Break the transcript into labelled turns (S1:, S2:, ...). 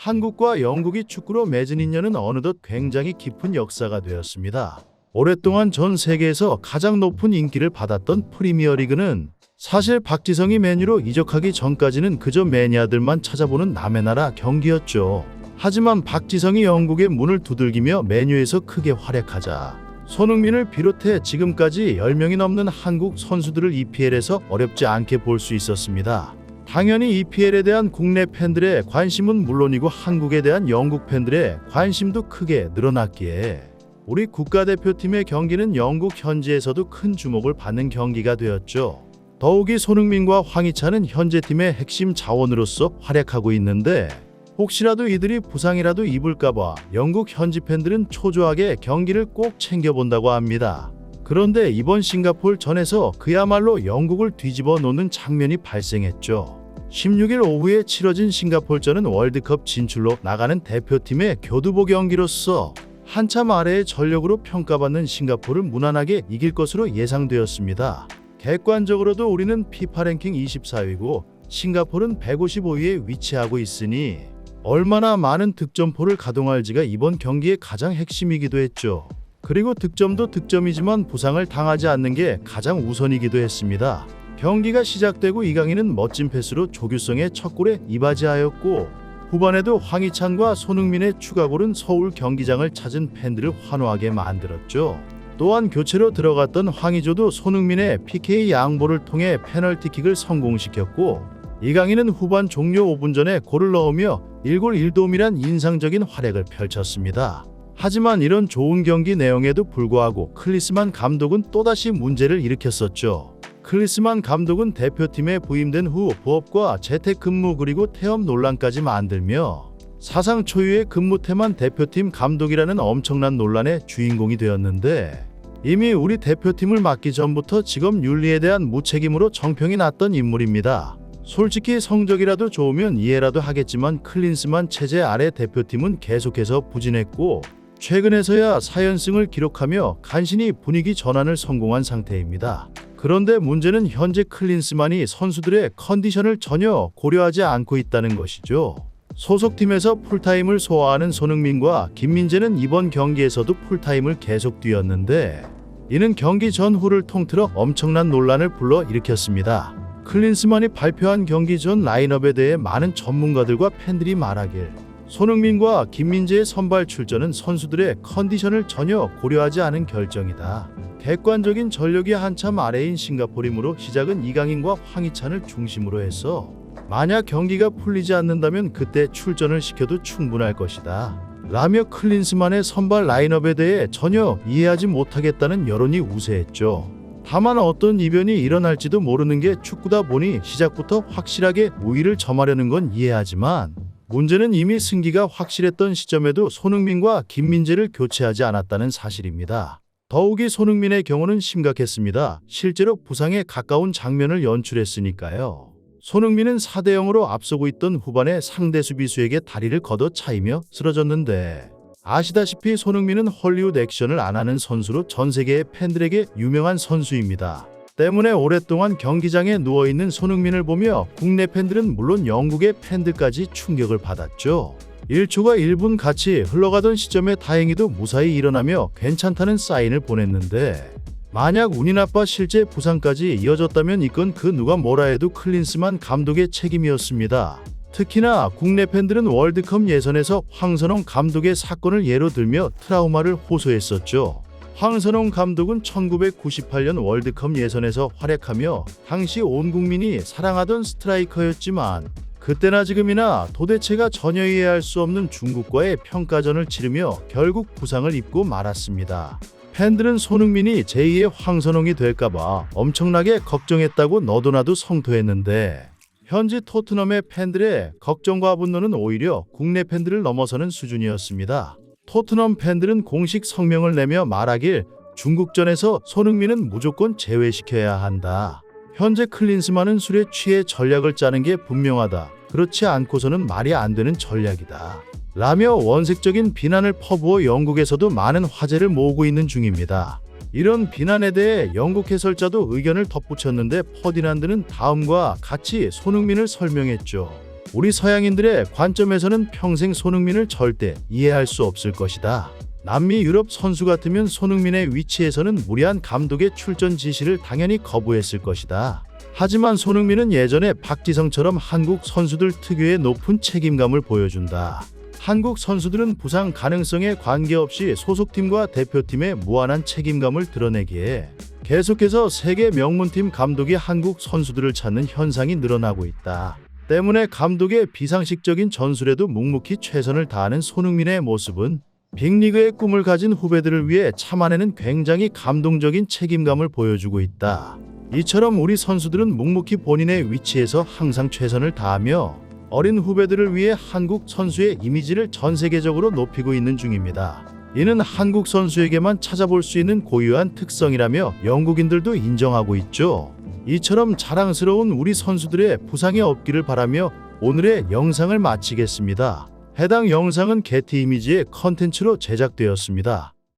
S1: 한국과 영국이 축구로 맺은 인연은 어느덧 굉장히 깊은 역사가 되었습니다. 오랫동안 전 세계에서 가장 높은 인기를 받았던 프리미어리그는 사실 박지성이 맨유로 이적하기 전까지는 그저 매니아들만 찾아보는 남의 나라 경기였죠. 하지만 박지성이 영국의 문을 두들기며 맨유에서 크게 활약하자 손흥민을 비롯해 지금까지 10명이 넘는 한국 선수들을 EPL에서 어렵지 않게 볼 수 있었습니다. 당연히 EPL에 대한 국내 팬들의 관심은 물론이고 한국에 대한 영국 팬들의 관심도 크게 늘어났기에 우리 국가대표팀의 경기는 영국 현지에서도 큰 주목을 받는 경기가 되었죠. 더욱이 손흥민과 황희찬은 현재 팀의 핵심 자원으로서 활약하고 있는데 혹시라도 이들이 부상이라도 입을까봐 영국 현지 팬들은 초조하게 경기를 꼭 챙겨본다고 합니다. 그런데 이번 싱가포르전에서 그야말로 영국을 뒤집어 놓는 장면이 발생했죠. 16일 오후에 치러진 싱가포르전은 월드컵 진출로 나가는 대표팀의 교두보 경기로서 한참 아래의 전력으로 평가받는 싱가포르를 무난하게 이길 것으로 예상되었습니다. 객관적으로도 우리는 피파 랭킹 24위고 싱가포르는 155위에 위치하고 있으니 얼마나 많은 득점포를 가동할지가 이번 경기의 가장 핵심이기도 했죠. 그리고 득점도 득점이지만 부상을 당하지 않는 게 가장 우선이기도 했습니다. 경기가 시작되고 이강인은 멋진 패스로 조규성의 첫 골에 이바지하였고 후반에도 황희찬과 손흥민의 추가골은 서울 경기장을 찾은 팬들을 환호하게 만들었죠. 또한 교체로 들어갔던 황의조도 손흥민의 PK 양보를 통해 페널티킥을 성공시켰고 이강인은 후반 종료 5분 전에 골을 넣으며 1골 1도움이란 인상적인 활약을 펼쳤습니다. 하지만 이런 좋은 경기 내용에도 불구하고 클리스만 감독은 또다시 문제를 일으켰었죠. 클리스만 감독은 대표팀에 부임된 후 부업과 재택근무 그리고 퇴업 논란까지 만들며 사상 초유의 근무태만 대표팀 감독이라는 엄청난 논란의 주인공이 되었는데 이미 우리 대표팀을 맡기 전부터 직업 윤리에 대한 무책임으로 정평이 났던 인물입니다. 솔직히 성적이라도 좋으면 이해라도 하겠지만 클린스만 체제 아래 대표팀은 계속해서 부진했고 최근에서야 4연승을 기록하며 간신히 분위기 전환을 성공한 상태입니다. 그런데 문제는 현재 클린스만이 선수들의 컨디션을 전혀 고려하지 않고 있다는 것이죠. 소속팀에서 풀타임을 소화하는 손흥민과 김민재는 이번 경기에서도 풀타임을 계속 뛰었는데 이는 경기 전후를 통틀어 엄청난 논란을 불러일으켰습니다. 클린스만이 발표한 경기 전 라인업에 대해 많은 전문가들과 팬들이 말하길 손흥민과 김민재의 선발 출전은 선수들의 컨디션을 전혀 고려하지 않은 결정이다. 객관적인 전력이 한참 아래인 싱가포르이므로 시작은 이강인과 황희찬을 중심으로 해서 만약 경기가 풀리지 않는다면 그때 출전을 시켜도 충분할 것이다. 라며 클린스만의 선발 라인업에 대해 전혀 이해하지 못하겠다는 여론이 우세했죠. 다만 어떤 이변이 일어날지도 모르는 게 축구다 보니 시작부터 확실하게 우위를 점하려는 건 이해하지만 문제는 이미 승기가 확실했던 시점에도 손흥민과 김민재를 교체하지 않았다는 사실입니다. 더욱이 손흥민의 경우는 심각했습니다. 실제로 부상에 가까운 장면을 연출했으니까요. 손흥민은 4대0으로 앞서고 있던 후반에 상대 수비수에게 다리를 걷어 차이며 쓰러졌는데 아시다시피 손흥민은 헐리우드 액션을 안 하는 선수로 전 세계의 팬들에게 유명한 선수입니다. 때문에 오랫동안 경기장에 누워있는 손흥민을 보며 국내 팬들은 물론 영국의 팬들까지 충격을 받았죠. 1초가 1분 같이 흘러가던 시점에 다행히도 무사히 일어나며 괜찮다는 사인을 보냈는데 만약 운이 나빠 실제 부상까지 이어졌다면 이건 그 누가 뭐라 해도 클린스만 감독의 책임이었습니다. 특히나 국내 팬들은 월드컵 예선에서 황선홍 감독의 사건을 예로 들며 트라우마를 호소했었죠. 황선홍 감독은 1998년 월드컵 예선에서 활약하며 당시 온 국민이 사랑하던 스트라이커였지만 그때나 지금이나 도대체가 전혀 이해할 수 없는 중국과의 평가전을 치르며 결국 부상을 입고 말았습니다. 팬들은 손흥민이 제2의 황선홍이 될까봐 엄청나게 걱정했다고 너도나도 성토했는데 현지 토트넘의 팬들의 걱정과 분노는 오히려 국내 팬들을 넘어서는 수준이었습니다. 토트넘 팬들은 공식 성명을 내며 말하길 중국전에서 손흥민은 무조건 제외시켜야 한다. 현재 클린스만은 술에 취해 전략을 짜는 게 분명하다. 그렇지 않고서는 말이 안 되는 전략이다. 라며 원색적인 비난을 퍼부어 영국에서도 많은 화제를 모으고 있는 중입니다. 이런 비난에 대해 영국 해설자도 의견을 덧붙였는데 퍼디난드는 다음과 같이 손흥민을 설명했죠. 우리 서양인들의 관점에서는 평생 손흥민을 절대 이해할 수 없을 것이다. 남미 유럽 선수 같으면 손흥민의 위치에서는 무리한 감독의 출전 지시를 당연히 거부했을 것이다. 하지만 손흥민은 예전에 박지성처럼 한국 선수들 특유의 높은 책임감을 보여준다. 한국 선수들은 부상 가능성에 관계없이 소속팀과 대표팀의 무한한 책임감을 드러내기에 계속해서 세계 명문팀 감독이 한국 선수들을 찾는 현상이 늘어나고 있다. 때문에 감독의 비상식적인 전술에도 묵묵히 최선을 다하는 손흥민의 모습은 빅리그의 꿈을 가진 후배들을 위해 참아내는 굉장히 감동적인 책임감을 보여주고 있다. 이처럼 우리 선수들은 묵묵히 본인의 위치에서 항상 최선을 다하며 어린 후배들을 위해 한국 선수의 이미지를 전 세계적으로 높이고 있는 중입니다. 이는 한국 선수에게만 찾아볼 수 있는 고유한 특성이라며 영국인들도 인정하고 있죠. 이처럼 자랑스러운 우리 선수들의 부상이 없기를 바라며 오늘의 영상을 마치겠습니다. 해당 영상은 게티 이미지의 컨텐츠로 제작되었습니다.